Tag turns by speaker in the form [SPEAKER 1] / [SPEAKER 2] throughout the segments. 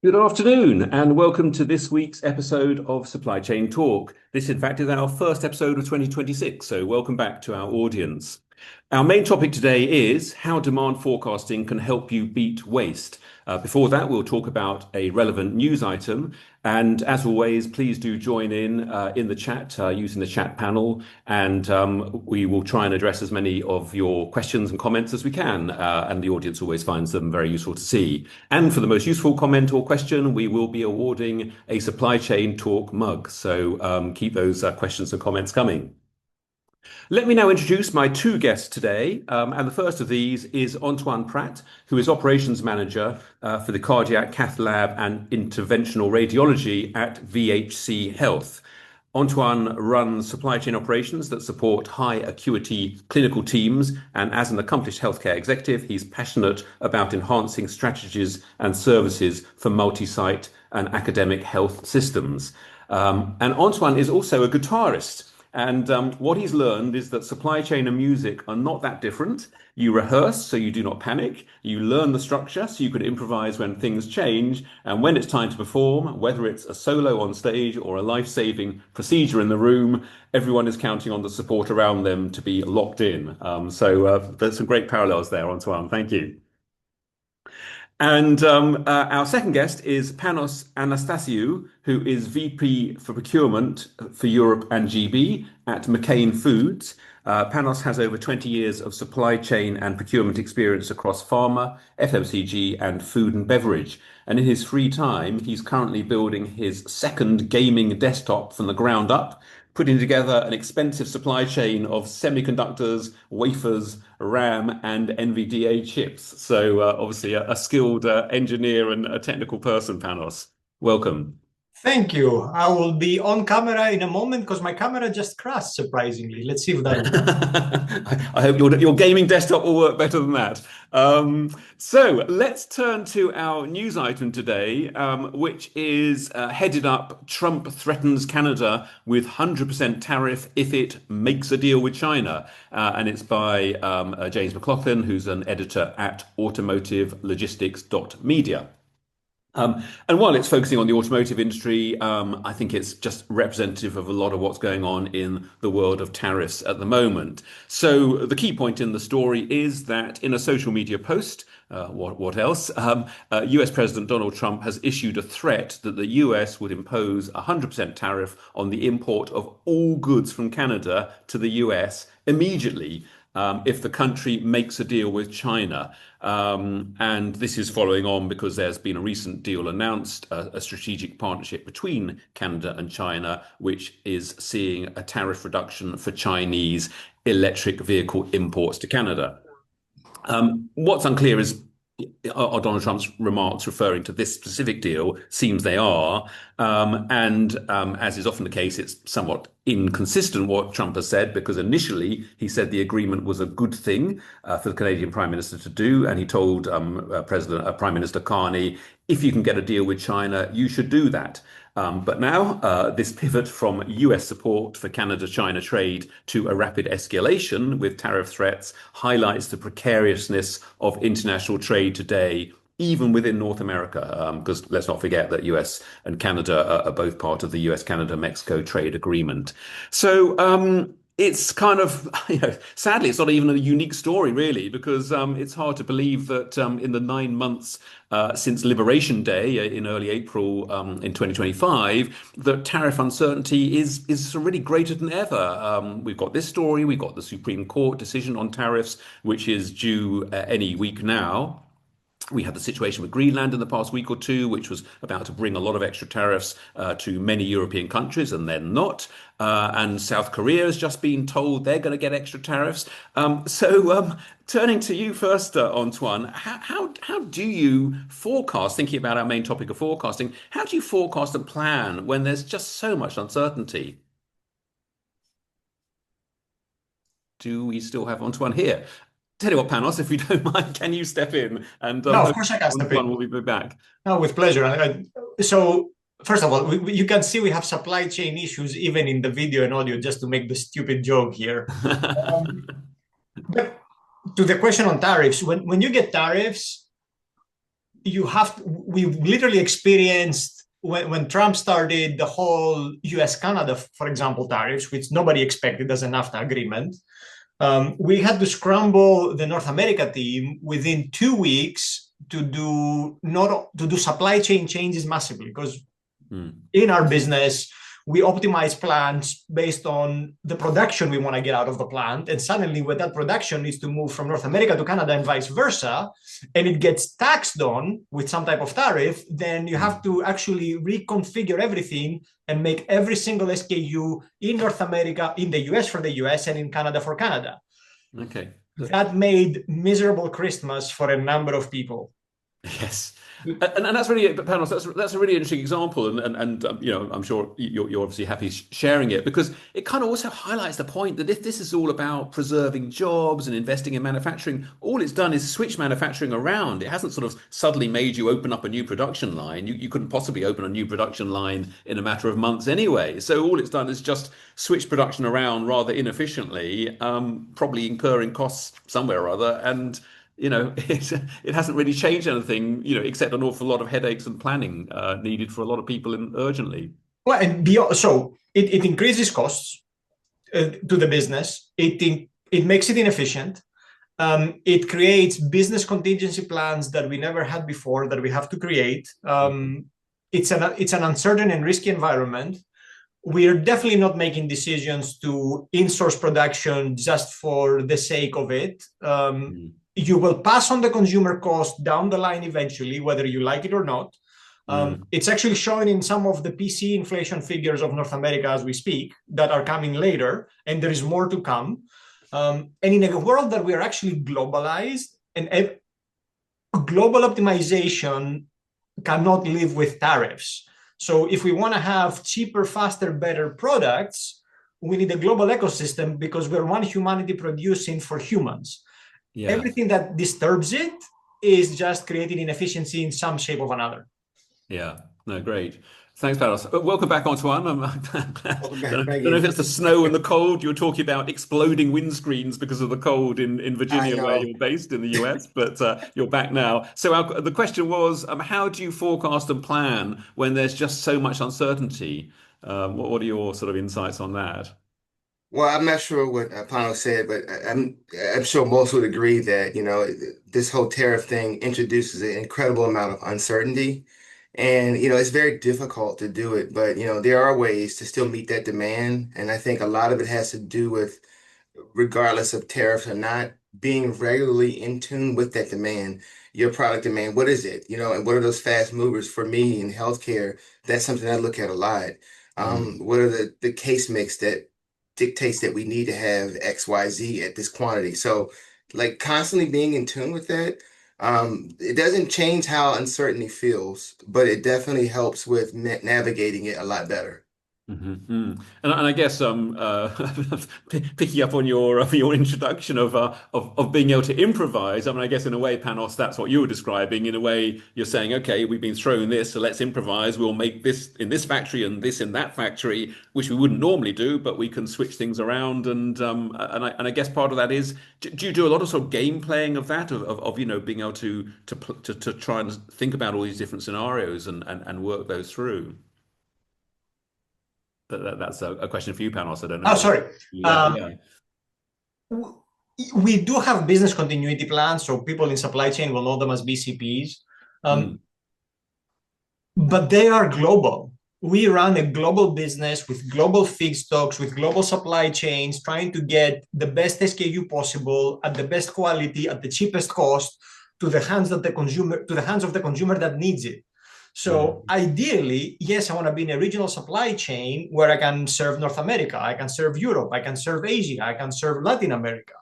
[SPEAKER 1] Good afternoon, and welcome to this week's episode of Supply Chain Talk. This, in fact, is our first episode of 2026, so welcome back to our audience. Our main topic today is how demand forecasting can help you beat waste. Before that, we'll talk about a relevant news item. And as always, please do join in the chat using the chat panel, and we will try and address as many of your questions and comments as we can. And the audience always finds them very useful to see. And for the most useful comment or question, we will be awarding a Supply Chain Talk mug. So keep those questions and comments coming. Let me now introduce my two guests today. And the first of these is Antoine Pratt, who is Operations Manager for the Cardiac Cath Lab and Interventional Radiology at VHC Health. Antoine runs supply chain operations that support high acuity clinical teams. And as an accomplished healthcare executive, he's passionate about enhancing strategies and services for multi-site and academic health systems. And Antoine is also a guitarist. And what he's learned is that supply chain and music are not that different. You rehearse so you do not panic. You learn the structure so you can improvise when things change. And when it's time to perform, whether it's a solo on stage or a life-saving procedure in the room, everyone is counting on the support around them to be locked in. So there's some great parallels there, Antoine. Thank you. And our second guest is Panos Anastasiou, who is VP for Procurement for Europe and GB at McCain Foods. Panos has over 20 years of supply chain and procurement experience across pharma, FMCG, and food and beverage. And in his free time, he's currently building his second gaming desktop from the ground up, putting together an expensive supply chain of semiconductors, wafers, RAM, and NVDA chips. So obviously a skilled engineer and a technical person, Panos. Welcome.
[SPEAKER 2] Thank you. I will be on camera in a moment because my camera just crashed, surprisingly. Let's see if that works.
[SPEAKER 1] I hope your gaming desktop will work better than that. So let's turn to our news item today, which is headed up Trump threatens Canada with 100% tariff if it makes a deal with China. And it's by James McLaughlin, who's an editor at automotivelogistics.media. And while it's focusing on the automotive industry, I think it's just representative of a lot of what's going on in the world of tariffs at the moment. So the key point in the story is that in a social media post, what else? US President Donald Trump has issued a threat that the US would impose a 100% tariff on the import of all goods from Canada to the US immediately. If the country makes a deal with China. And this is following on because there's been a recent deal announced, a strategic partnership between Canada and China, which is seeing a tariff reduction for Chinese electric vehicle imports to Canada. What's unclear is are Donald Trump's remarks referring to this specific deal? Seems they are. And as is often the case, it's somewhat inconsistent what Trump has said, because initially he said the agreement was a good thing for the Canadian Prime Minister to do. And he told Prime Minister Carney, if you can get a deal with China, you should do that. But now this pivot from US support for Canada-China trade to a rapid escalation with tariff threats highlights the precariousness of international trade today, even within North America, because let's not forget that US and Canada are both part of the US-Canada-Mexico trade agreement. So it's kind of, sadly, it's not even a unique story, really, because it's hard to believe that in the 9 months since Liberation Day in early April in 2025, the tariff uncertainty is really greater than ever. We've got this story, we've got the Supreme Court decision on tariffs, which is due any week now. We had the situation with Greenland in the past week or two, which was about to bring a lot of extra tariffs to many European countries, and they're not. And South Korea has just been told they're going to get extra tariffs. So turning to you first, Antoine, how do you forecast, thinking about our main topic of forecasting, how do you forecast and plan when there's just so much uncertainty? Do we still have Antoine here? Tell you what, Panos, if you don't mind, can you step in? And
[SPEAKER 2] No, of course I can step in.
[SPEAKER 1] Will be back.
[SPEAKER 2] No, with pleasure. So, first of all, you can see we have supply chain issues even in the video and audio, just to make the stupid joke here. But to the question on tariffs, when you get tariffs, we literally experienced when Trump started the whole US-Canada, for example, tariffs, which nobody expected as a NAFTA agreement. We had to scramble the North America team within 2 weeks to do supply chain changes massively, because in our business, we optimize plants based on the production we want to get out of the plant. And suddenly, when that production needs to move from North America to Canada and vice versa, and it gets taxed on with some type of tariff, then you have to actually reconfigure everything and make every single SKU in North America, in the US for the US, and in Canada for Canada.
[SPEAKER 1] Okay.
[SPEAKER 2] That made miserable Christmas for a number of people.
[SPEAKER 1] Yes. And that's really, Panos, that's a really interesting example, and I'm sure you're obviously happy sharing it, because it kind of also highlights the point that if this is all about preserving jobs and investing in manufacturing, all it's done is switch manufacturing around. It hasn't sort of suddenly made you open up a new production line. You couldn't possibly open a new production line in a matter of months anyway. So all it's done is just switch production around rather inefficiently, probably incurring costs somewhere or other, and it hasn't really changed anything, except an awful lot of headaches and planning needed for a lot of people urgently.
[SPEAKER 2] Well, and beyond, so it increases costs to the business. It makes it inefficient. It creates business contingency plans that we never had before that we have to create. It's an uncertain and risky environment. We are definitely not making decisions to in-source production just for the sake of it. You will pass on the consumer cost down the line eventually, whether you like it or not. It's actually showing in some of the PC inflation figures of North America as we speak that are coming later, and there is more to come. And in a world that we are actually globalized, and global optimization cannot live with tariffs. So if we want to have cheaper, faster, better products, we need a global ecosystem, because we're one humanity producing for humans. Yeah. Everything that disturbs it is just creating inefficiency in some shape or another.
[SPEAKER 1] Yeah, no, great. Thanks, Panos. Welcome back, Antoine. I don't know if it's the snow and the cold. You were talking about exploding windscreens because of the cold in Virginia, where you're based in the US, but you're back now. So the question was, how do you forecast and plan when there's just so much uncertainty? What are your sort of insights on that?
[SPEAKER 3] Well, I'm not sure what Pano said, but I'm sure most would agree that, this whole tariff thing introduces an incredible amount of uncertainty. And, it's very difficult to do it, but, there are ways to still meet that demand. And I think a lot of it has to do with, regardless of tariffs or not, being regularly in tune with that demand, your product demand. What is it? And what are those fast movers for me in healthcare? That's something I look at a lot. What are the case mix that dictates that we need to have XYZ at this quantity? So like constantly being in tune with that, it doesn't change how uncertainty feels, but it definitely helps with navigating it a lot better.
[SPEAKER 1] And I guess picking up on your introduction of being able to improvise. I mean, I guess in a way, Panos, that's what you were describing. In a way, you're saying, okay, we've been thrown this, so let's improvise. We'll make this in this factory and this in that factory, which we wouldn't normally do, but we can switch things around. And I guess part of that is, do you do a lot of sort of game playing of that, of being able to try and think about all these different scenarios and work those through? That's a question for you, Panos. I don't know.
[SPEAKER 2] Oh, sorry. We do have business continuity plans, so people in supply chain will know them as BCPs. But they are global. We run a global business with global feedstocks, with global supply chains, trying to get the best SKU possible at the best quality, at the cheapest cost, to the hands of the consumer that needs it. So ideally, yes, I want to be in a regional supply chain where I can serve North America, I can serve Europe, I can serve Asia, I can serve Latin America.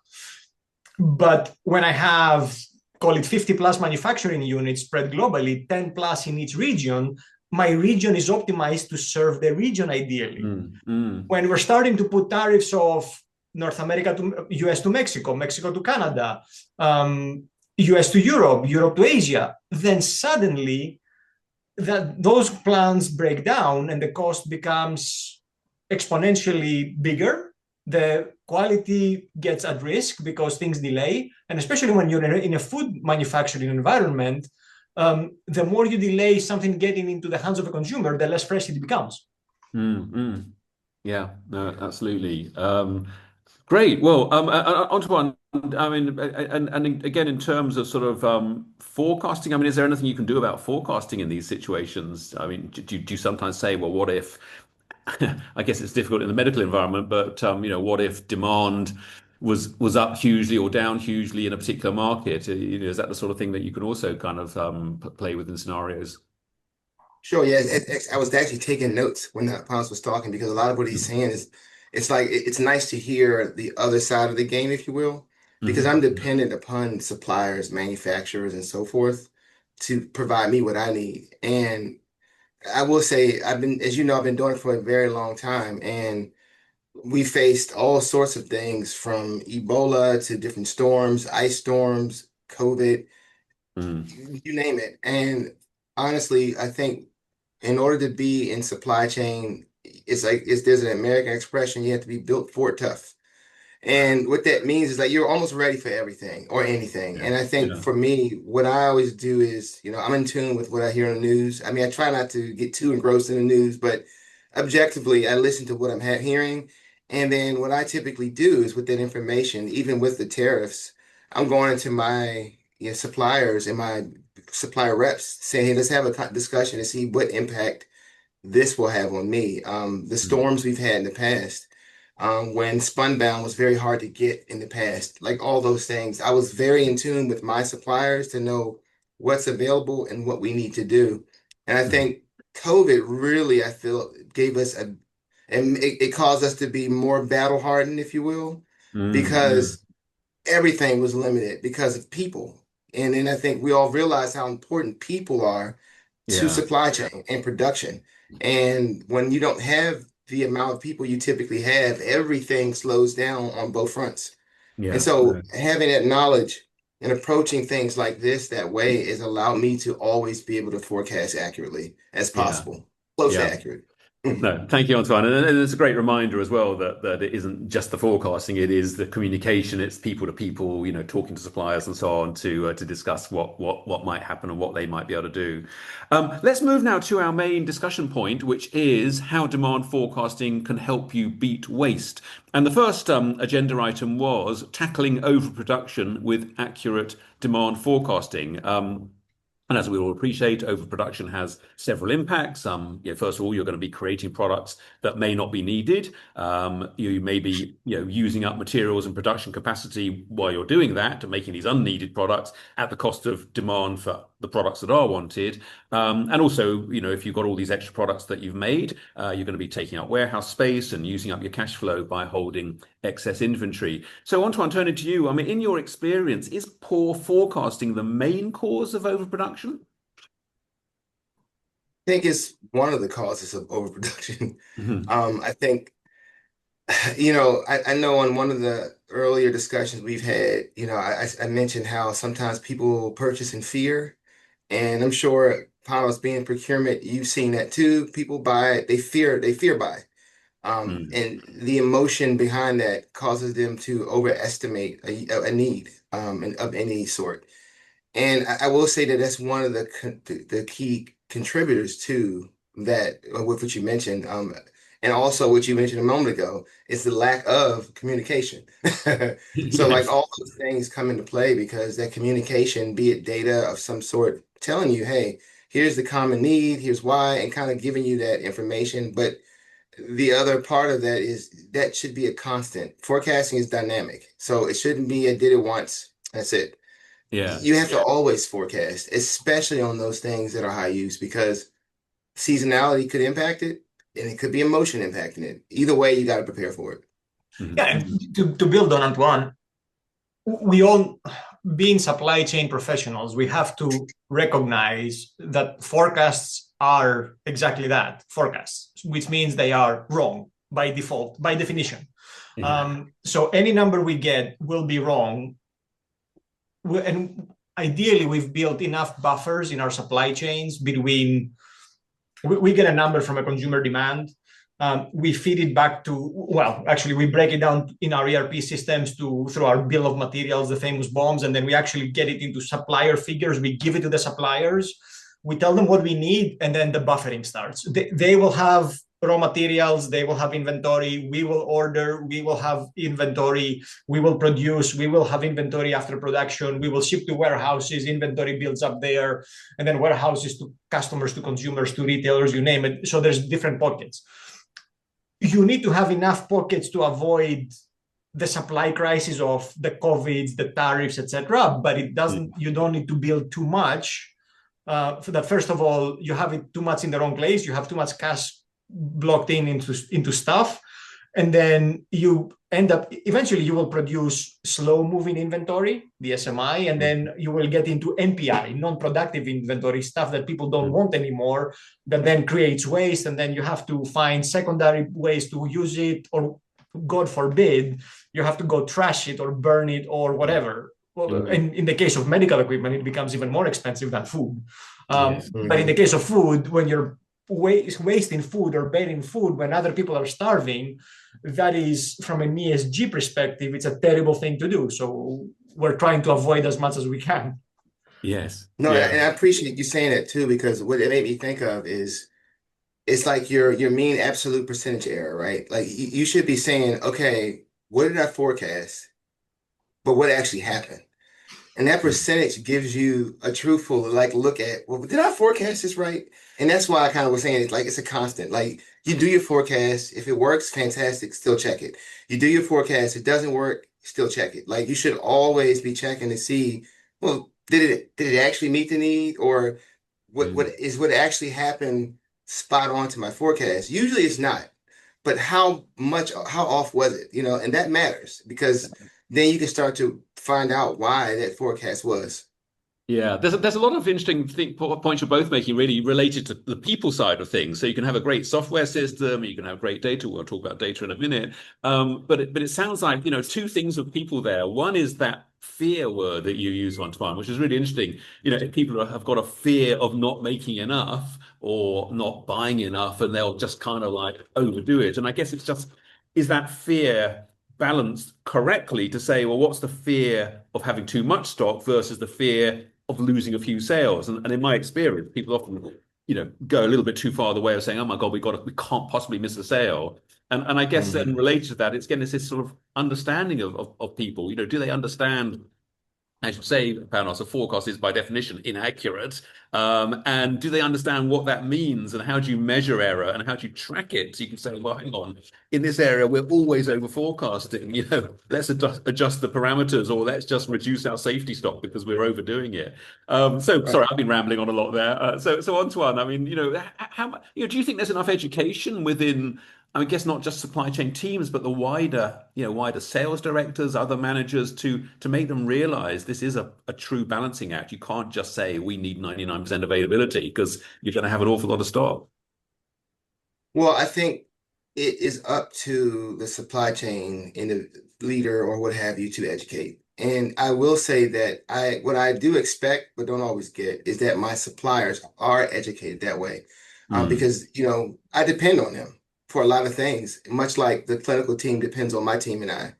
[SPEAKER 2] But when I have, call it 50 plus manufacturing units spread globally, 10 plus in each region, my region is optimized to serve the region ideally. When we're starting to put tariffs of North America to US to Mexico, Mexico to Canada, US to Europe, Europe to Asia, then suddenly those plans break down and the cost becomes exponentially bigger. The quality gets at risk because things delay. And especially when you're in a food manufacturing environment, the more you delay something getting into the hands of a consumer, the less fresh it becomes.
[SPEAKER 1] Yeah, no, absolutely. Great. Well, Antoine, I mean, and again, in terms of sort of forecasting, I mean, is there anything you can do about forecasting in these situations? I mean, do you sometimes say, well, what if? I guess it's difficult in the medical environment, but what if demand was up hugely or down hugely in a particular market? Is that the sort of thing that you can also kind of play with in scenarios?
[SPEAKER 3] Sure, yeah. I was actually taking notes when Pounce was talking because a lot of what he's saying is, it's like it's nice to hear the other side of the game, if you will, because I'm
[SPEAKER 1] Mm-hmm.
[SPEAKER 3] dependent upon suppliers, manufacturers, and so forth to provide me what I need. And I will say, as you know, I've been doing it for a very long time, and we faced all sorts of things from Ebola to different storms, ice storms, COVID,
[SPEAKER 1] Mm.
[SPEAKER 3] you name it. And honestly, I think in order to be in supply chain, there's an American expression, you have to be built for it tough. And what that means is that you're almost ready for everything or anything.
[SPEAKER 1] Yeah.
[SPEAKER 3] And I think
[SPEAKER 1] Yeah.
[SPEAKER 3] for me, what I always do is, I'm in tune with what I hear on the news. I mean, I try not to get too engrossed in the news, but objectively, I listen to what I'm hearing. And then what I typically do is with that information, even with the tariffs, I'm going into my suppliers and my supplier reps saying, hey, let's have a discussion and see what impact this will have on me. The
[SPEAKER 1] Mm.
[SPEAKER 3] storms we've had in the past, when Spunbound was very hard to get in the past, like all those things, I was very in tune with my suppliers to know what's available and what we need to do. And I
[SPEAKER 1] Mm.
[SPEAKER 3] think COVID really, I feel, gave us and it caused us to be more battle hardened, if you will,
[SPEAKER 1] Mm. Mm.
[SPEAKER 3] because everything was limited because of people. And then I think we all realize how important people are to
[SPEAKER 1] Yeah.
[SPEAKER 3] supply chain and production. And when you don't have the amount of people you typically have, everything slows down on both fronts. And
[SPEAKER 1] Yeah.
[SPEAKER 3] so
[SPEAKER 1] No.
[SPEAKER 3] having that knowledge and approaching things like this that way has allowed me to always be able to forecast accurately as
[SPEAKER 1] Yeah.
[SPEAKER 3] possible, close to
[SPEAKER 1] Yeah.
[SPEAKER 3] accurate.
[SPEAKER 1] No, thank you, Antoine. And it's a great reminder as well that it isn't just the forecasting, it is the communication, it's people to people, talking to suppliers and so on to discuss what might happen and what they might be able to do. Let's move now to our main discussion point, which is how demand forecasting can help you beat waste. And the first agenda item was tackling overproduction with accurate demand forecasting. And as we all appreciate, overproduction has several impacts. First of all, you're going to be creating products that may not be needed. You may be, using up materials and production capacity while you're doing that, and making these unneeded products at the cost of demand for the products that are wanted. And also, if you've got all these extra products that you've made, you're going to be taking up warehouse space and using up your cash flow by holding excess inventory. So, Antoine, turning to you, I mean, in your experience, is poor forecasting the main cause of overproduction?
[SPEAKER 3] I think it's one of the causes of overproduction.
[SPEAKER 1] Mhm.
[SPEAKER 3] I think, I know on one of the earlier discussions we've had, I mentioned how sometimes people purchase in fear. And I'm sure, Panos, being procurement, you've seen that too. People buy, they fear buy.
[SPEAKER 1] Mm.
[SPEAKER 3] And the emotion behind that causes them to overestimate a need of any sort. And I will say that that's one of the key contributors to that, with what you mentioned. And also what you mentioned a moment ago is the lack of communication. So like
[SPEAKER 1] Yes.
[SPEAKER 3] all those things come into play because that communication, be it data of some sort, telling you, hey, here's the common need, here's why, and kind of giving you that information. But the other part of that is that should be a constant. Forecasting is dynamic. So it shouldn't be I did it once. That's it.
[SPEAKER 1] Yeah.
[SPEAKER 3] You have to always forecast, especially on those things that are high use, because seasonality could impact it and it could be emotion impacting it. Either way, you got to prepare for it.
[SPEAKER 1] Mhm.
[SPEAKER 2] Yeah,
[SPEAKER 1] Mhm.
[SPEAKER 2] and to build on Antoine, we all, being supply chain professionals, we have to recognize that forecasts are exactly that, forecasts, which means they are wrong by default, by definition.
[SPEAKER 1] Yeah.
[SPEAKER 2] So any number we get will be wrong. And ideally, we've built enough buffers in our supply chains between we get a number from a consumer demand, We feed it back to, well, actually, we break it down in our ERP systems through our bill of materials, the famous bombs, and then we actually get it into supplier figures. We give it to the suppliers. We tell them what we need, and then the buffering starts. They will have raw materials, they will have inventory, we will order, we will have inventory, we will produce, we will have inventory after production, we will ship to warehouses, inventory builds up there, and then warehouses to customers, to consumers, to retailers, you name it. So there's different pockets. You need to have enough pockets to avoid the supply crisis of the COVIDs, the tariffs, etc. But it doesn't. You don't need to build too much. For that, first of all, you have it too much in the wrong place. You have too much cash blocked into stuff, and then you end up eventually you will produce slow moving inventory, the SMI, and then you will get into NPI, non-productive inventory, stuff that people don't want anymore, that then creates waste, and then you have to find secondary ways to use it, or God forbid you have to go trash it or burn it or whatever. In the case of medical equipment, it becomes even more expensive than food. But in the case of food, when you're wasting food or baiting food when other people are starving, that is, from an ESG perspective, it's a terrible thing to do. So we're trying to avoid as much as we can.
[SPEAKER 1] Yes.
[SPEAKER 3] No,
[SPEAKER 1] Yeah.
[SPEAKER 3] and I appreciate you saying that too, because what it made me think of is it's like your mean absolute percentage error, right? Like you should be saying, okay, what did I forecast, but what actually happened? And that percentage gives you a truthful like look at, well, did I forecast this right? And that's why I kind of was saying it's like it's a constant. Like you do your forecast, if it works, fantastic, still check it. You do your forecast, it doesn't work, still check it. Like you should always be checking to see, well, did it actually meet the need, or what actually happened spot on to my forecast? Usually it's not, but how off was it? And that matters because then you can start to find out why that forecast was.
[SPEAKER 1] Yeah, there's a lot of interesting points you're both making really related to the people side of things. So you can have a great software system, you can have great data. We'll talk about data in a minute. But it sounds like, two things of people there. One is that fear word that you use, Antoine, which is really interesting. If people have got a fear of not making enough or not buying enough, and they'll just kind of like overdo it. And I guess is that fear balanced correctly to say, well, what's the fear of having too much stock versus the fear of losing a few sales? And in my experience, people often, go a little bit too far the way of saying, oh my God, we can't possibly miss a sale. And I guess then related to that, it's getting this sort of understanding of people. Do they understand? I should say, Panos, a forecast is by definition inaccurate. And do they understand what that means, and how do you measure error, and how do you track it? So you can say, well, hang on, in this area, we're always over forecasting. Let's adjust the parameters, or let's just reduce our safety stock because we're overdoing it. Sorry, I've been rambling on a lot there. So Antoine, I mean, how do you think there's enough education within? I guess not just supply chain teams, but the wider sales directors, other managers, to make them realize this is a true balancing act. You can't just say we need 99% availability because you're going to have an awful lot of stock.
[SPEAKER 3] Well, I think it is up to the supply chain and the leader or what have you to educate. And I will say that what I do expect, but don't always get, is that my suppliers are educated that way. Because, I depend on them for a lot of things, much like the clinical team depends on my team and I.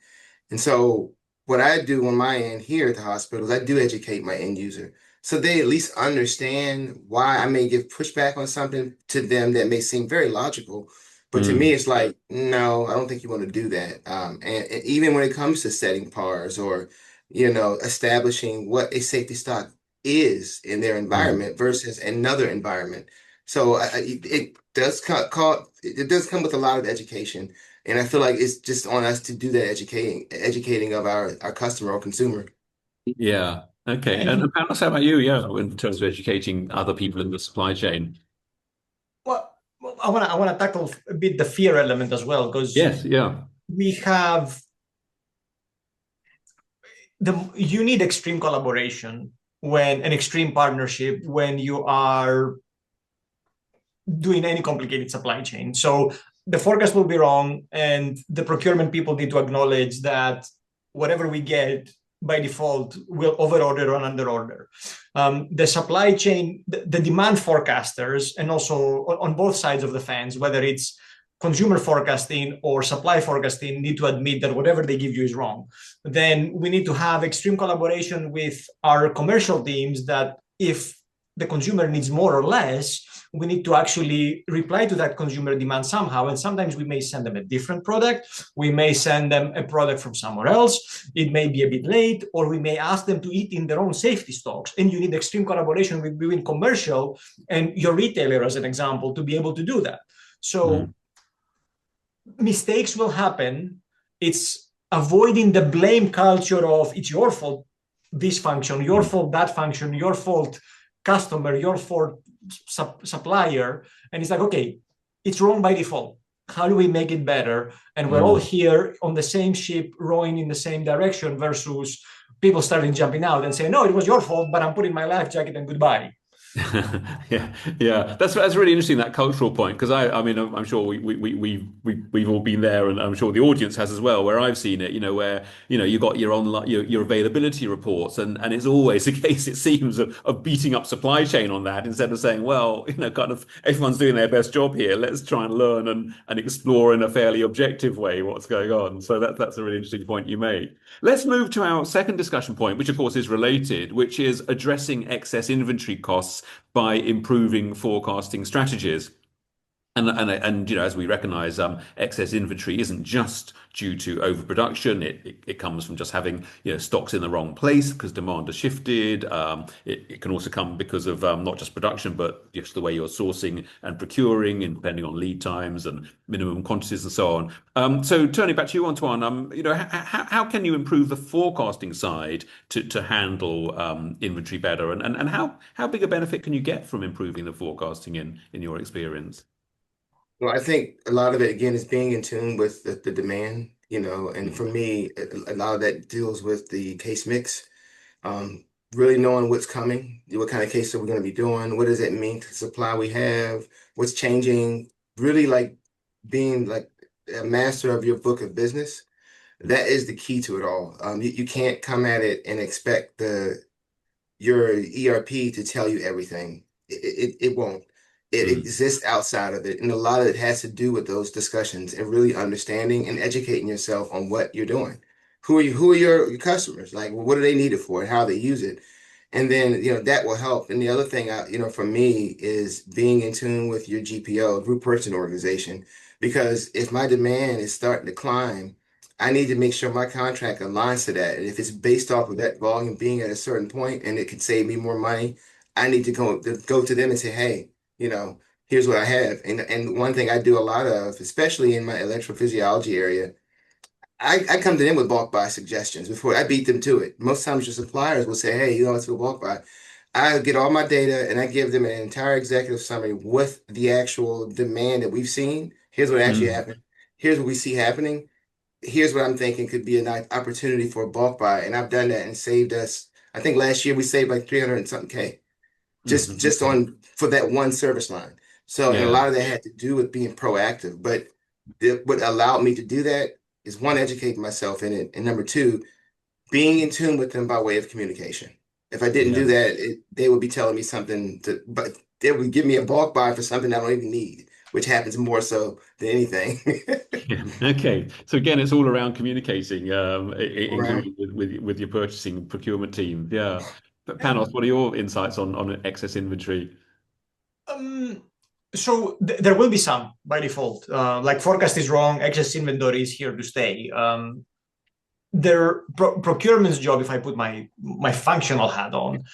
[SPEAKER 3] And so what I do on my end here at the hospital is I do educate my end user. So they at least understand why I may give pushback on something to them that may seem very logical. But to me, it's like, no, I don't think you want to do that. And even when it comes to setting PARs or, establishing what a safety stock is in their environment versus another environment. So it does come with a lot of education, and I feel like it's just on us to do that educating of our customer or consumer.
[SPEAKER 1] Yeah. Okay. And Panos, how about you? Yeah, in terms of educating other people in the supply chain.
[SPEAKER 2] Well, I want to tackle a bit the fear element as well, because
[SPEAKER 1] yes, yeah,
[SPEAKER 2] we have you need extreme collaboration when an extreme partnership when you are doing any complicated supply chain. So the forecast will be wrong, and the procurement people need to acknowledge that whatever we get by default will overorder or underorder. The supply chain, the demand forecasters, and also on both sides of the fence, whether it's consumer forecasting or supply forecasting need to admit that whatever they give you is wrong. Then we need to have extreme collaboration with our commercial teams that if the consumer needs more or less, we need to actually reply to that consumer demand somehow. And sometimes we may send them a different product. We may send them a product from somewhere else. It may be a bit late, or we may ask them to eat in their own safety stocks. And you need extreme collaboration between commercial and your retailer, as an example, to be able to do that. So mistakes will happen. It's avoiding the blame culture of it's your fault, this function, your fault, that function, your fault, customer, your fault, supplier. And it's like, okay, it's wrong by default. How do we make it better? And we're all here on the same ship, rowing in the same direction, versus people starting jumping out and saying, no, it was your fault, but I'm putting my life jacket and goodbye.
[SPEAKER 1] Yeah. That's really interesting, that cultural point, because I mean, I'm sure we've all been there, and I'm sure the audience has as well, where I've seen it, where you got your online your availability reports, and it's always a case, it seems, of beating up supply chain on that, instead of saying, well, kind of everyone's doing their best job here, let's try and learn and explore in a fairly objective way what's going on. So that's a really interesting point you made. Let's move to our second discussion point, which of course is related, which is addressing excess inventory costs by improving forecasting strategies. And as we recognize, excess inventory isn't just due to overproduction. It comes from just having stocks in the wrong place because demand has shifted. It can also come because of not just production, but just the way you're sourcing and procuring, and depending on lead times and minimum quantities and so on. So turning back to you, Antoine, how can you improve the forecasting side to handle inventory better, and how big a benefit can you get from improving the forecasting in your experience?
[SPEAKER 3] Well, I think a lot of it, again, is being in tune with the demand, and for me, a lot of that deals with the case mix, really knowing what's coming, what kind of case are we going to be doing, what does it mean to the supply we have, what's changing, really like being like a master of your book of business. That is the key to it all. You can't come at it and expect your ERP to tell you everything. It won't. It exists outside of it. And a lot of it has to do with those discussions and really understanding and educating yourself on what you're doing. Who are your customers? Like, what do they need it for and how they use it? And then, that will help. And the other thing, for me is being in tune with your GPO, group purchasing organization, because if my demand is starting to climb, I need to make sure my contract aligns to that. And if it's based off of that volume being at a certain point and it could save me more money, I need to go to them and say, hey, here's what I have. And one thing I do a lot of, especially in my electrophysiology area, I come to them with bulk buy suggestions before I beat them to it. Most times your suppliers will say, hey, let's go bulk buy. I get all my data and I give them an entire executive summary with the actual demand that we've seen. Here's what actually happened. Here's what we see happening. Here's what I'm thinking could be a nice opportunity for a bulk buy. And I've done that and saved us, I think last year we saved like 300 and something K. Just on for that one service line. So, and a lot of that had to do with being proactive. But what allowed me to do that is, one, educating myself in it, and number two, being in tune with them by way of communication. If I didn't do that, they would be telling me something, but they would give me a bulk buy for something I don't even need, which happens more so than anything.
[SPEAKER 1] Okay, so again, it's all around communicating,
[SPEAKER 3] Right.
[SPEAKER 1] including with your purchasing procurement team. Yeah. Panos, what are your insights on excess inventory?
[SPEAKER 2] So there will be some by default. Like forecast is wrong, excess inventory is here to stay. Their procurement's job, if I put my functional hat on,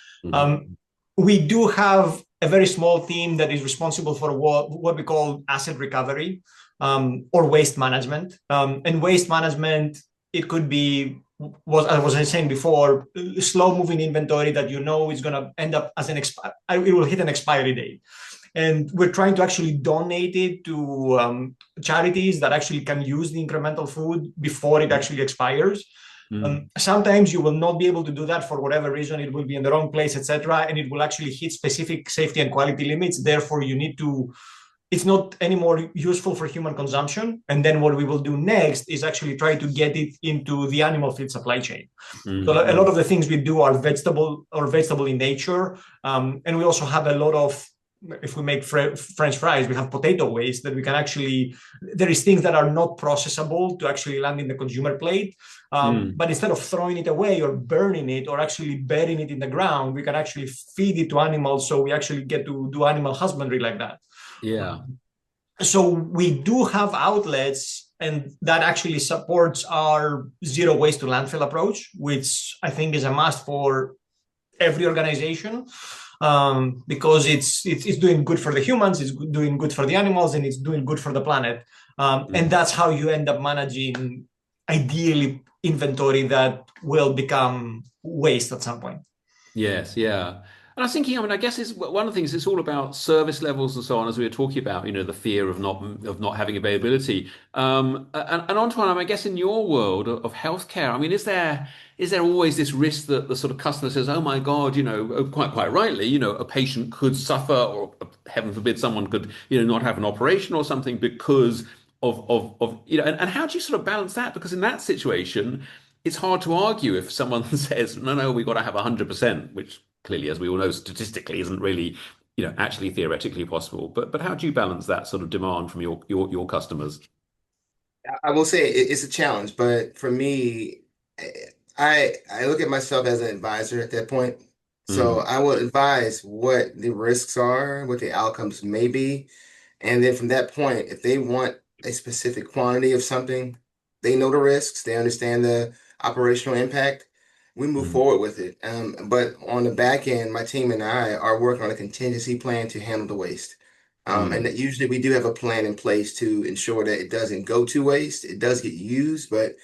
[SPEAKER 2] we do have a very small team that is responsible for what we call asset recovery or waste management. And waste management, it could be, I was saying before, slow moving inventory that is going to end up as it will hit an expiry date. And we're trying to actually donate it to charities that actually can use the incremental food before it actually expires. Sometimes you will not be able to do that for whatever reason. It will be in the wrong place, etc., and it will actually hit specific safety and quality limits. Therefore, it's not anymore useful for human consumption. And then what we will do next is actually try to get it into the animal feed supply chain. So a lot of the things we do are vegetable in nature. And we also have a lot of if we make French fries, we have potato waste that we can actually, there is things that are not processable to actually land in the consumer plate. But instead of throwing it away or burning it or actually burying it in the ground, we can actually feed it to animals. So we actually get to do animal husbandry like that.
[SPEAKER 1] Yeah.
[SPEAKER 2] So we do have outlets, and that actually supports our zero waste to landfill approach, which I think is a must for every organization, because it's doing good for the humans, it's doing good for the animals, and it's doing good for the planet. And that's how you end up managing, ideally, inventory that will become waste at some point.
[SPEAKER 1] Yes, yeah. And I was thinking, I mean, I guess it's one of the things, it's all about service levels and so on, as we were talking about, the fear of not having availability. And Antoine, I guess in your world of healthcare, I mean, is there always this risk that the sort of customer says, oh my God, quite rightly, a patient could suffer, or heaven forbid, someone could, not have an operation or something because and how do you sort of balance that? Because in that situation, it's hard to argue if someone says, no, we've got to have 100%, which clearly, as we all know, statistically isn't really, actually theoretically possible. But how do you balance that sort of demand from your customers?
[SPEAKER 3] I will say it's a challenge, but for me, I look at myself as an advisor at that point. So
[SPEAKER 1] Mm,
[SPEAKER 3] I will advise what the risks are, what the outcomes may be. And then from that point, if they want a specific quantity of something, they know the risks, they understand the operational impact, we move
[SPEAKER 1] mm,
[SPEAKER 3] forward with it. But on the back end, my team and I are working on a contingency plan to handle the waste. And
[SPEAKER 1] mm,
[SPEAKER 3] that usually we do have a plan in place to ensure that it doesn't go to waste. It does get used, but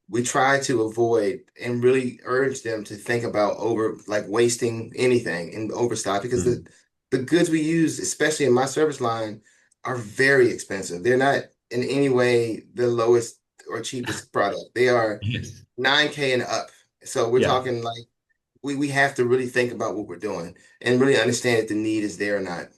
[SPEAKER 3] we try to avoid and really urge them to think about over like wasting anything and overstock, because the
[SPEAKER 1] mm.
[SPEAKER 3] the goods we use, especially in my service line, are very expensive. They're not in any way the lowest or cheapest product. They are
[SPEAKER 1] Yes.
[SPEAKER 3] 9K and up. So we're
[SPEAKER 1] Yeah.
[SPEAKER 3] talking like we have to really think about what we're doing and really understand if the need is there or not.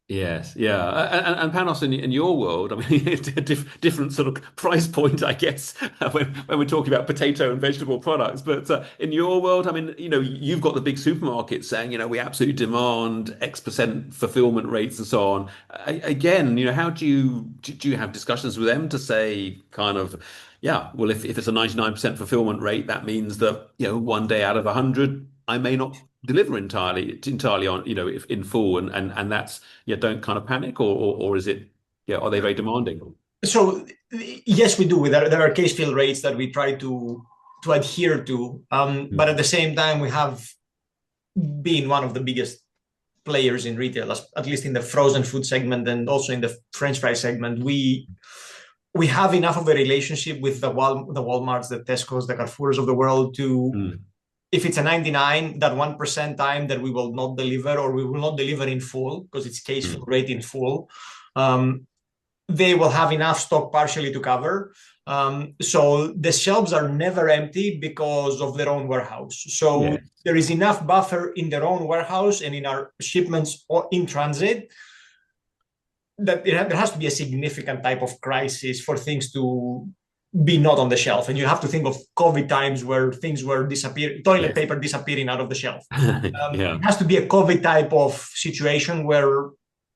[SPEAKER 1] Yes, yeah, and Panos, in your world, I mean, it's a different sort of price point, I guess, when we're talking about potato and vegetable products. But in your world, I mean, you've got the big supermarkets saying, we absolutely demand X% fulfillment rates and so on. Again, how do you have discussions with them to say kind of, yeah, well, if it's a 99% fulfillment rate, that means that, one day out of 100, I may not deliver entirely on, if in full, and that's, yeah, don't kind of panic, or is it, yeah, are they very demanding?
[SPEAKER 2] So yes, we do. There are case fill rates that we try to adhere to, but at
[SPEAKER 1] Mm,
[SPEAKER 2] the same time, we have been one of the biggest players in retail, at least in the frozen food segment and also in the French fry segment. We have enough of a relationship with the Walmarts, the Tesco's, the Carrefours of the world to,
[SPEAKER 1] mm,
[SPEAKER 2] if it's a 99, that 1% time that we will not deliver, or we will not deliver in full because it's case fill
[SPEAKER 1] mm.
[SPEAKER 2] rate in full, um, they will have enough stock partially to cover. So the shelves are never empty because of their own warehouse. So
[SPEAKER 1] Yeah,
[SPEAKER 2] there is enough buffer in their own warehouse and in our shipments or in transit that there has to be a significant type of crisis for things to be not on the shelf. And you have to think of COVID times where things were disappearing, toilet
[SPEAKER 1] yes.
[SPEAKER 2] paper disappearing out of the shelf. It
[SPEAKER 1] Yeah,
[SPEAKER 2] has to be a COVID type of situation where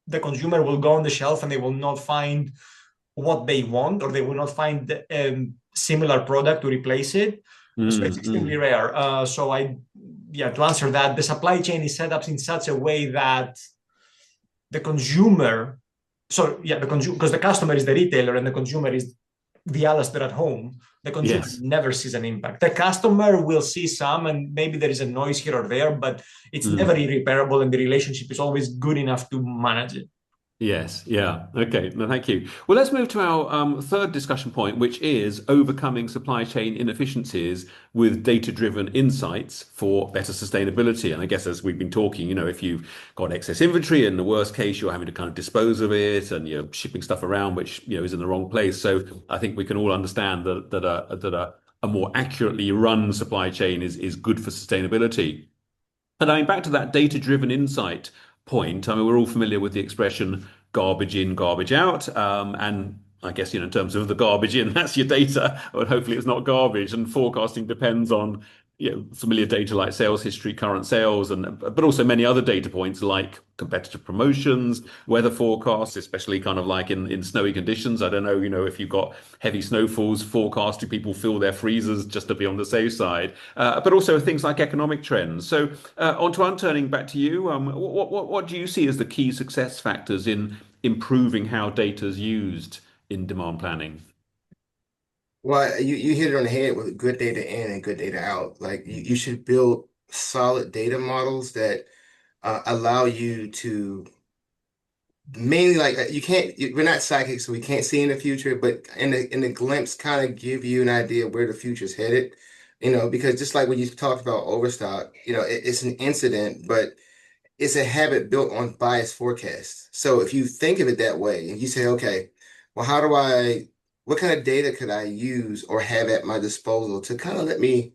[SPEAKER 2] the consumer will go on the shelf and they will not find what they want, or they will not find similar product to replace it. So it's
[SPEAKER 1] mm,
[SPEAKER 2] extremely
[SPEAKER 1] mm.
[SPEAKER 2] rare. Yeah, to answer that, the supply chain is set up in such a way that the consumer, so yeah, the consumer, because the customer is the retailer and the consumer is the Alistair at home, the consumer
[SPEAKER 1] Yes.
[SPEAKER 2] never sees an impact. The customer will see some, and maybe there is a noise here or there, but it's never
[SPEAKER 1] Mm.
[SPEAKER 2] irreparable, and the relationship is always good enough to manage it.
[SPEAKER 1] Yes, yeah. Okay, no, thank you. Well, let's move to our third discussion point, which is overcoming supply chain inefficiencies with data-driven insights for better sustainability. And I guess as we've been talking, if you've got excess inventory, in the worst case, you're having to kind of dispose of it, and you're shipping stuff around which is in the wrong place. So I think we can all understand that a more accurately run supply chain is good for sustainability. And I mean, back to that data-driven insight point, I mean, we're all familiar with the expression garbage in, garbage out. And I guess, in terms of the garbage in, that's your data, but hopefully it's not garbage. And forecasting depends on, familiar data like sales history, current sales, and but also many other data points like competitive promotions, weather forecasts, especially kind of like in snowy conditions. I don't know, if you've got heavy snowfalls forecast, do people fill their freezers just to be on the safe side? But also things like economic trends. So, Antoine, turning back to you, what do you see as the key success factors in improving how data is used in demand planning?
[SPEAKER 3] Well, you hit it on the head with good data in and good data out. Like you should build solid data models that allow you to mainly like we're not psychics, so we can't see in the future, but in the glimpse kind of give you an idea of where the future's headed. Because just like when you talked about overstock, it's an incident, but it's a habit built on biased forecasts. So if you think of it that way and you say, okay, well, what kind of data could I use or have at my disposal to kind of let me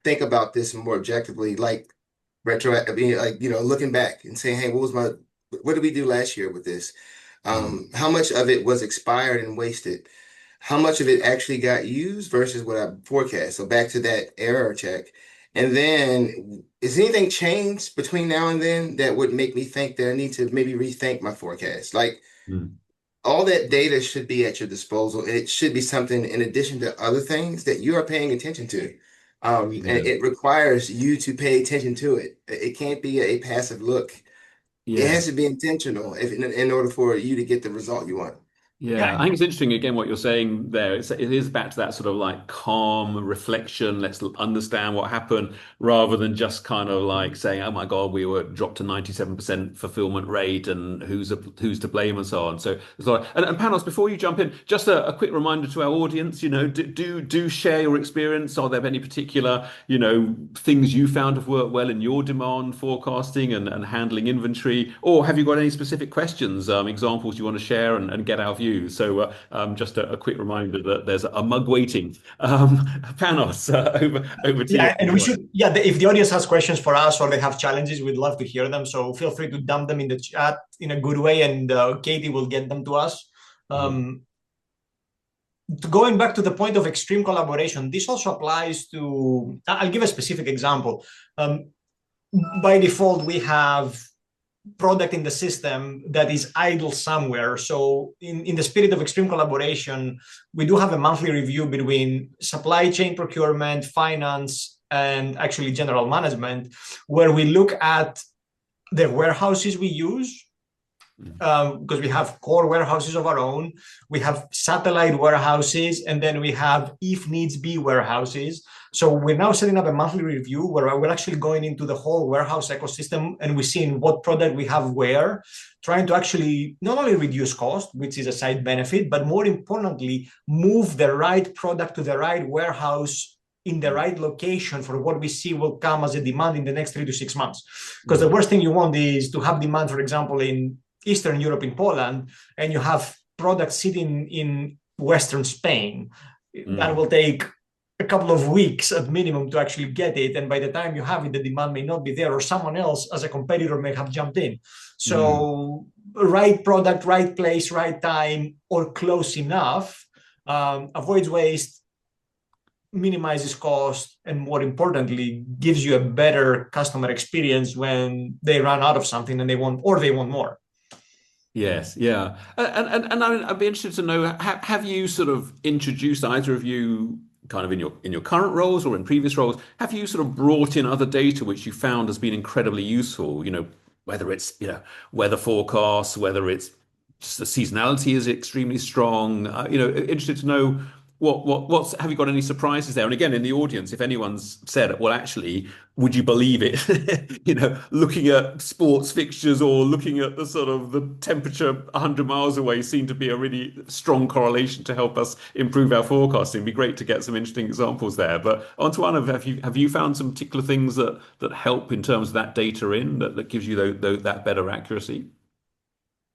[SPEAKER 3] think about this more objectively, like I mean, like, looking back and saying, hey, what did we do last year with this?
[SPEAKER 1] Mm.
[SPEAKER 3] How much of it was expired and wasted? How much of it actually got used versus what I forecast? So back to that error check. And then, is anything changed between now and then that would make me think that I need to maybe rethink my forecast? Like,
[SPEAKER 1] Mm.
[SPEAKER 3] all that data should be at your disposal. It should be something in addition to other things that you are paying attention to. And
[SPEAKER 1] Yeah.
[SPEAKER 3] it requires you to pay attention to it. It can't be a passive look. It
[SPEAKER 1] Yeah.
[SPEAKER 3] has to be intentional in order for you to get the result you want.
[SPEAKER 1] Yeah,
[SPEAKER 2] Yeah,
[SPEAKER 1] I think it's interesting again what you're saying there. It is back to that sort of like calm reflection. Let's understand what happened rather than just kind of like saying, "Oh my God, we were dropped to 97% fulfillment rate and who's to blame and so on." So there's a lot. And Panos, before you jump in, just a quick reminder to our audience. Do share your experience. Are there any particular things you found have worked well in your demand forecasting and handling inventory, or have you got any specific questions, examples you want to share and get our views? So just a quick reminder that there's a mug waiting. Panos, over to you.
[SPEAKER 2] yeah, and we should. Yeah, if the audience has questions for us or they have challenges, we'd love to hear them. So feel free to dump them in the chat in a good way, and Katie will get them to us.
[SPEAKER 1] Mhm.
[SPEAKER 2] Um, Going back to the point of extreme collaboration, this also applies to. I'll give a specific example. By default, we have product in the system that is idle somewhere. So in the spirit of extreme collaboration, we do have a monthly review between supply chain procurement, finance, and actually general management, where we look at the warehouses we use, because we have core warehouses of our own, we have satellite warehouses, and then we have, if needs be, warehouses. So we're now setting up a monthly review where we're actually going into the whole warehouse ecosystem and we're seeing what product we have where, trying to actually not only reduce cost, which is a side benefit, but more importantly, move the right product to the right warehouse in the right location for what we see will come as a demand in the next 3 to 6 months. Because the
[SPEAKER 1] Mm.
[SPEAKER 2] worst thing you want is to have demand, for example, in Eastern Europe, in Poland, and you have products sitting in Western Spain. That
[SPEAKER 1] Mm.
[SPEAKER 2] will take a couple of weeks at minimum to actually get it. And by the time you have it, the demand may not be there, or someone else as a competitor may have jumped in.
[SPEAKER 1] Mm.
[SPEAKER 2] So, right product, right place, right time, or close enough avoids waste, minimizes cost, and more importantly, gives you a better customer experience when they run out of something and they want more.
[SPEAKER 1] Yes, yeah, I'd be interested to know, have you sort of introduced, either of you, kind of in your current roles or in previous roles, have you sort of brought in other data which you found has been incredibly useful? Whether it's weather forecasts, whether it's just the seasonality is extremely strong. Interested to know what's have you got any surprises there? And again, in the audience, if anyone's said, well, actually, would you believe it? Looking at sports fixtures or looking at the sort of the temperature 100 miles away seem to be a really strong correlation to help us improve our forecasting. It'd be great to get some interesting examples there. But Antoine, have you found some particular things that help in terms of that data that gives you that better accuracy?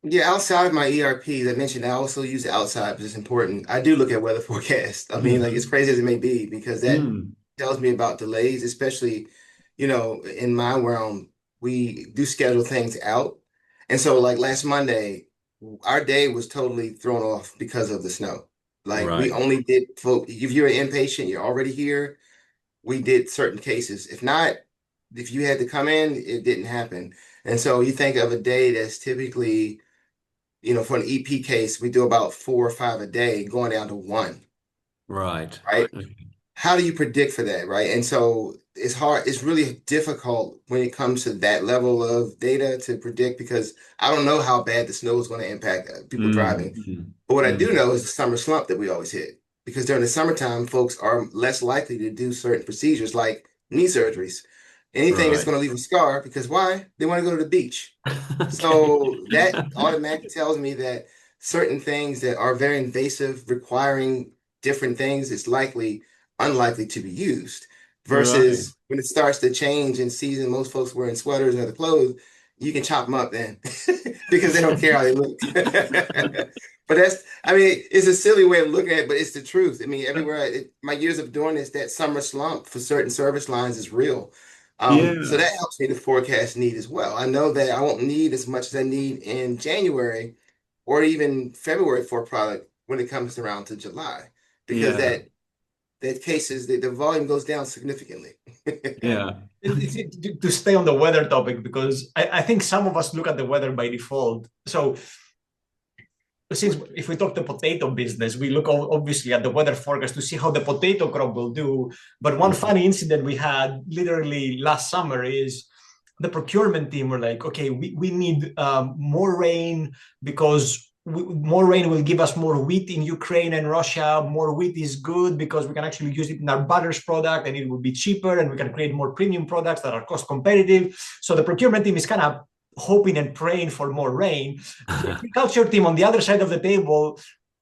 [SPEAKER 3] Yeah, outside of my ERP, as I mentioned, I also use it outside because it's important. I do look at weather forecasts. I mean, like as
[SPEAKER 1] Mm.
[SPEAKER 3] crazy as it may be, because that
[SPEAKER 1] Mm.
[SPEAKER 3] tells me about delays, especially, in my realm, we do schedule things out. And so like last Monday, our day was totally thrown off because of the snow. Like we
[SPEAKER 1] Right.
[SPEAKER 3] only did folk, if you're an inpatient, you're already here. we did certain cases. If not, if you had to come in, it didn't happen. And so you think of a day that's typically, for an EP case, we do about 4 or 5 a day, going down to one,
[SPEAKER 1] Right.
[SPEAKER 3] right? How do you predict for that, right? And so it's hard, it's really difficult when it comes to that level of data to predict because I don't know how bad the snow is going to impact people driving.
[SPEAKER 1] Mm,
[SPEAKER 3] But what I do
[SPEAKER 1] mm.
[SPEAKER 3] know is the summer slump that we always hit. Because during the summertime, folks are less likely to do certain procedures like knee surgeries. Anything that's
[SPEAKER 1] Right.
[SPEAKER 3] going to leave a scar, because why? They want to go to the beach.
[SPEAKER 1] Okay.
[SPEAKER 3] So that automatically tells me that certain things that are very invasive, requiring different things, is likely unlikely to be used.
[SPEAKER 1] Right.
[SPEAKER 3] Versus when it starts to change in season, most folks wearing sweaters and other clothes, you can chop them up then because they don't care how they look. But I mean, it's a silly way of looking at it, but it's the truth. I mean, everywhere, my years of doing this, that summer slump for certain service lines is real. So
[SPEAKER 1] Yeah.
[SPEAKER 3] that helps me to forecast need as well. I know that I won't need as much as I need in January or even February for a product when it comes around to July, because
[SPEAKER 1] Yeah.
[SPEAKER 3] that cases the volume goes down significantly.
[SPEAKER 1] Yeah.
[SPEAKER 2] To stay on the weather topic, because I think some of us look at the weather by default. So since if we talk the potato business, we look obviously at the weather forecast to see how the potato crop will do. But one
[SPEAKER 1] Mm.
[SPEAKER 2] funny incident we had literally last summer is the procurement team were like, okay, we need more rain because more rain will give us more wheat in Ukraine and Russia. More wheat is good because we can actually use it in our butters product and it will be cheaper and we can create more premium products that are cost competitive. So the procurement team is kind of hoping and praying for more rain. The agriculture team on the other side of the table,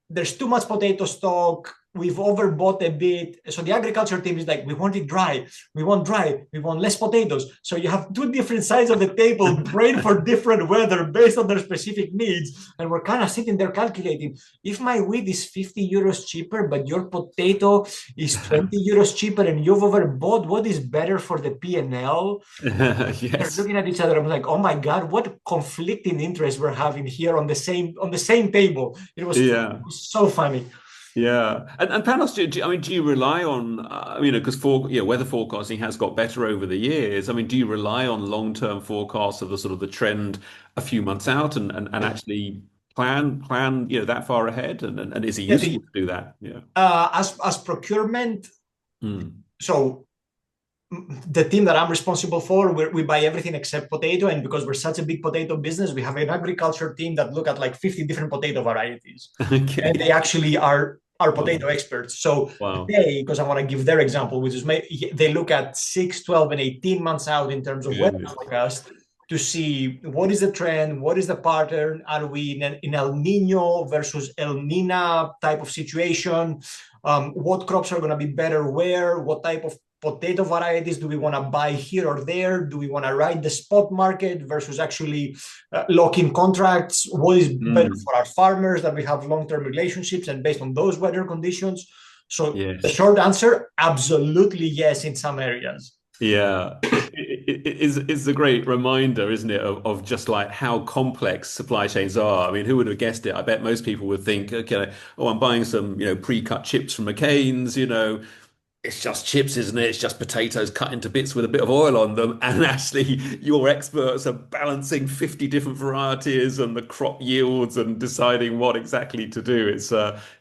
[SPEAKER 2] there's too much potato stock. We've overbought a bit. So the agriculture team is like, we want it dry. We want dry. We want less potatoes. So you have two different sides of the table praying for different weather based on their specific needs. And we're kind of sitting there calculating, if my wheat is 50 euros cheaper, but your potato is 20 euros cheaper and you've overbought, what is better for the P&L? They're
[SPEAKER 1] Yes.
[SPEAKER 2] looking at each other. I'm like, oh my God, what conflicting interests we're having here on the same table. It
[SPEAKER 1] Yeah.
[SPEAKER 2] was so funny.
[SPEAKER 1] Yeah. And Panos, I mean, do you rely on, because weather forecasting has got better over the years. I mean, do you rely on long-term forecasts of the sort of the trend a few months out and actually plan, that far ahead? And is it
[SPEAKER 2] Yeah,
[SPEAKER 1] useful to do that? Yeah.
[SPEAKER 2] as procurement,
[SPEAKER 1] Mm.
[SPEAKER 2] so the team that I'm responsible for, we buy everything except potato. And because we're such a big potato business, we have an agriculture team that look at like 50 different potato varieties. And
[SPEAKER 1] Okay.
[SPEAKER 2] they actually are
[SPEAKER 1] Wow.
[SPEAKER 2] potato experts. So
[SPEAKER 1] Wow.
[SPEAKER 2] they, because I want to give their example, which is they look at 6, 12, and 18 months out in terms of weather
[SPEAKER 1] Good.
[SPEAKER 2] forecast to see what is the trend, what is the pattern, are we in El Nino versus El Nina type of situation, what crops are going to be better where, what type of potato varieties do we want to buy here or there, do we want to ride the spot market versus actually lock in contracts, what is better
[SPEAKER 1] Mm.
[SPEAKER 2] for our farmers that we have long-term relationships and based on those weather conditions. So the
[SPEAKER 1] Yes.
[SPEAKER 2] short answer, absolutely yes in some areas.
[SPEAKER 1] Yeah, it's a great reminder, isn't it, of just like how complex supply chains are. I mean, who would have guessed it? I bet most people would think, okay, oh, I'm buying some, pre-cut chips from McCain's, it's just chips, isn't it? It's just potatoes cut into bits with a bit of oil on them. And actually, your experts are balancing 50 different varieties and the crop yields and deciding what exactly to do.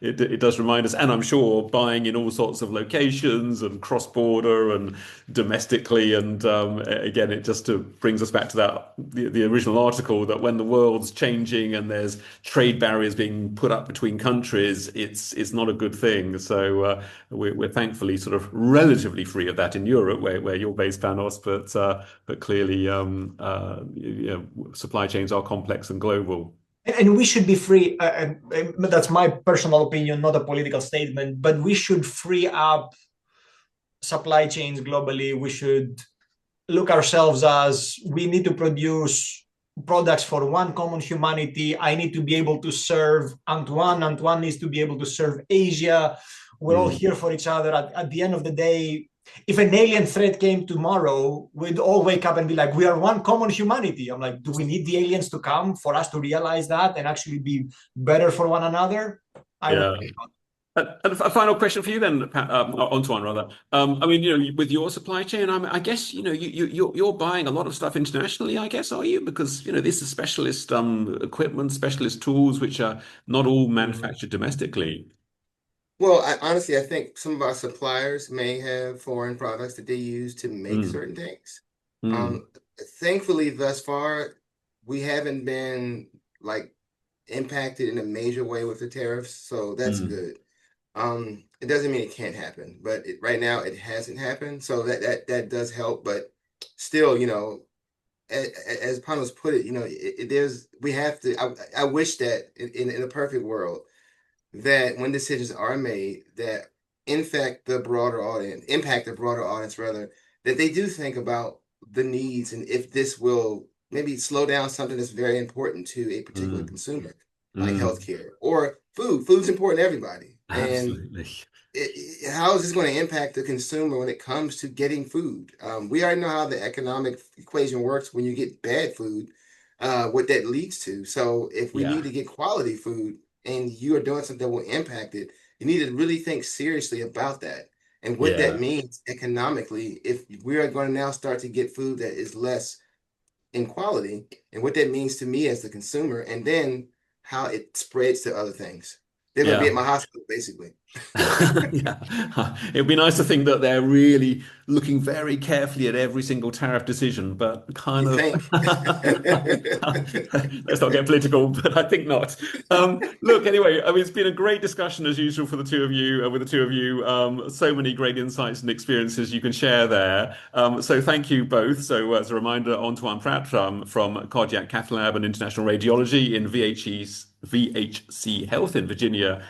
[SPEAKER 1] It does remind us, and I'm sure buying in all sorts of locations and cross-border and domestically. And again, it just brings us back to the original article that when the world's changing and there's trade barriers being put up between countries, it's not a good thing. So we're thankfully sort of relatively free of that in Europe, where you're based, Panos, but clearly supply chains are complex and global.
[SPEAKER 2] And we should be free. That's my personal opinion, not a political statement, but we should free up supply chains globally. We should look ourselves as we need to produce products for one common humanity. I need to be able to serve Antoine. Antoine needs to be able to serve Asia. We're all
[SPEAKER 1] Mm.
[SPEAKER 2] here for each other. At the end of the day, if an alien threat came tomorrow, we'd all wake up and be like, we are one common humanity. I'm like, do we need the aliens to come for us to realize that and actually be better for one another? I would
[SPEAKER 1] Yeah.
[SPEAKER 2] say not.
[SPEAKER 1] And a final question for you then, Antoine, rather. I mean, with your supply chain, I guess, you're buying a lot of stuff internationally, I guess, are you? Because, this is specialist equipment, specialist tools, which are not all
[SPEAKER 2] Mhm.
[SPEAKER 1] manufactured domestically.
[SPEAKER 3] Well, honestly, I think some of our suppliers may have foreign products that they use to make
[SPEAKER 1] Mm,
[SPEAKER 3] certain things.
[SPEAKER 1] mm,
[SPEAKER 3] Um, Thankfully, thus far, we haven't been like impacted in a major way with the tariffs, so that's
[SPEAKER 1] mm.
[SPEAKER 3] good. It doesn't mean it can't happen, but right now it hasn't happened, so that does help. But still, as Panos put it, there's we have to. I wish that in a perfect world that when decisions are made that impact the broader audience rather, that they do think about the needs and if this will maybe slow down something that's very important to a particular
[SPEAKER 1] Mm,
[SPEAKER 3] consumer, like
[SPEAKER 1] mm,
[SPEAKER 3] healthcare or food. Food's important to everybody. And
[SPEAKER 1] absolutely.
[SPEAKER 3] how is this going to impact the consumer when it comes to getting food? We already know how the economic equation works when you get bad food, what that leads to. So if we need
[SPEAKER 1] Yeah,
[SPEAKER 3] to get quality food and you are doing something that will impact it, you need to really think seriously about that and what that
[SPEAKER 1] yeah,
[SPEAKER 3] means economically if we are going to now start to get food that is less in quality and what that means to me as the consumer, and then how it spreads to other things. They're going to be
[SPEAKER 1] yeah.
[SPEAKER 3] at my hospital, basically.
[SPEAKER 1] Yeah. It'd be nice to think that they're really looking very carefully at every single tariff decision, but kind
[SPEAKER 3] You
[SPEAKER 1] of
[SPEAKER 3] think?
[SPEAKER 1] let's not get political, but I think not. Look, anyway, I mean, it's been a great discussion as usual for the two of you, with the two of you. So many great insights and experiences you can share there. So thank you both. So as a reminder, Antoine Pratt from Cardiac Cath Lab and International Radiology in VHC Health in Virginia,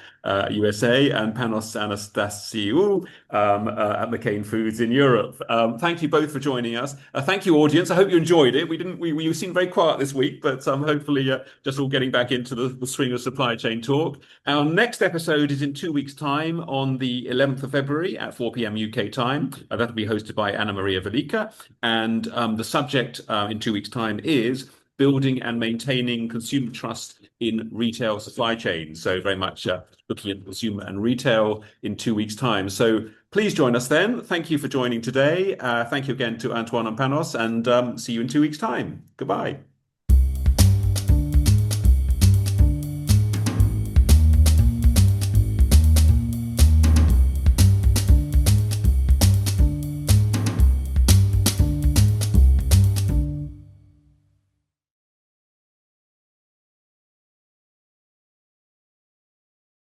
[SPEAKER 1] USA, and Panos Anastasiou at McCain Foods in Europe. Thank you both for joining us. Thank you, audience. I hope you enjoyed it. We seemed very quiet this week, but hopefully just all getting back into the swing of supply chain talk. Our next episode is in 2 weeks' time on the 11th of February at 4 p.m. UK time. That'll be hosted by Anna Maria Velika. And the subject in 2 weeks' time is building and maintaining consumer trust in retail supply chains. So very much looking at consumer and retail in 2 weeks' time. So please join us then. Thank you for joining today. Thank you again to Antoine and Panos, and see you in 2 weeks' time. Goodbye.